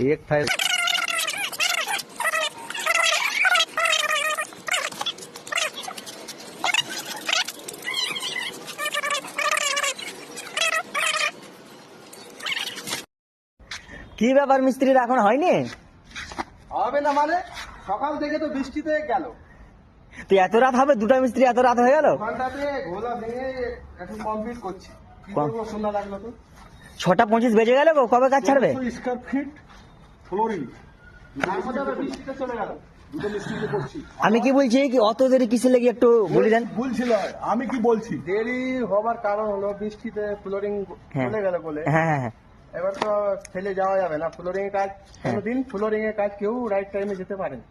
एक फाइल কি ব্যাপার মিস্ত্রির এখন হয়নি? হবে না মানে সকাল থেকে তো বৃষ্টিতে গেল। তো এত রাত হবে? দুটো মিস্ত্রি এত রাত হয়ে গেল? ঘন্টাতে ঘোলা ভেঙে এখন কমপ্লিট করছি। কি করবো, সন্ধ্যা লাগলো তো। 6:25 বেজে গেল গো, কবে কাজ ছাড়বে? স্কয়ার ফিট ফ্লোরিং বৃষ্টিতে চলে গেল। দুটো মিস্ত্রিতে করছি। আমি কি বলছি, কি অত দেরি কিসের লেগে একটু বলে দেন। ভুলছিল, আমি কি বলছি, দেরি হবার কারণ হলো বৃষ্টিতে ফ্লোরিং চলে গেল বলে। হ্যাঁ হ্যাঁ হ্যাঁ। এবার তো ফেলে যাওয়া যাবে না। ফ্লোরিং এর কাজ কোনোদিন ফ্লোরিং এর কাজ কেউ রাইট টাইমে যেতে পারে না।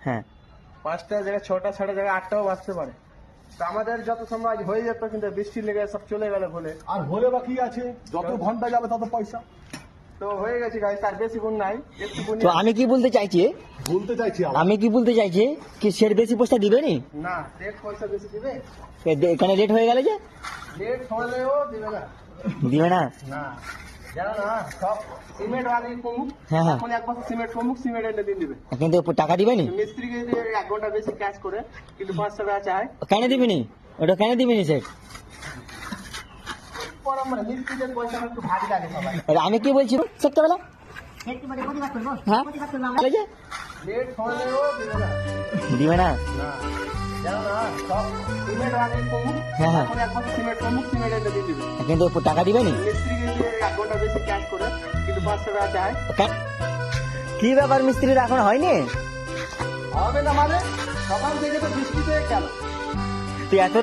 হ্যাঁ 5টার জায়গায় 6টা, 6টার জায়গায় 8টাও বাজতে পারে। তো আমাদের যত সময় আজ হয়ে যেত, কিন্তু বৃষ্টির লেগে সব চলে গেল বলে। আর হলে বা কি আছে, যত ঘন্টা যাবে তত পয়সা। তো হয়ে গেছে গাড়ি, তার বেশি গুণ নাই, একটু গুণ। তো আমি কি বলতে চাইছি, কি সের বেশি পয়সা দিবে নি? না, রেট পয়সা বেশি দিবে। এখানে লেট হয়ে গেলে যে রেট হলেও দিবে না। দিবে না? না, জানো না, সব সিমেন্ট বালি কমুক, হ্যাঁ হ্যাঁ, এখন 1 বছর সিমেন্ট কমুক, সিমেন্ট এনে দিন দিবে। কিন্তু টাকা দিবে নি? মিস্ত্রিকে দিয়ে 1 ঘন্টা বেশি কাজ করে, কিন্তু 500 টাকা চায়। কেন দিবি নি? ওটা কেন দিবি নি স্যার? মানে মিস্ত্রিদের পয়সা একটু ভারী লাগে সবাই। আমি কি বলছি সত্যবেলা, হ্যাঁ রেট হলেও দিবে না। দিবে না? না, জানো না, সব সিমেন্ট বালি কমুক, হ্যাঁ হ্যাঁ, এখন 1 বছর সিমেন্ট কমুক, সিমেন্ট এনে দিন দিবে। কিন্তু টাকা দিবে নি? মিস্ত্রিকে দিয়ে 1 ঘন্টা বেশি কাজ করে, কিন্তু 500 টাকা চায়। কি ব্যাপার মিস্ত্রির এখন হয়নি? হবে না মানে সকাল থেকে তো বৃষ্টিতে গেল। তো এত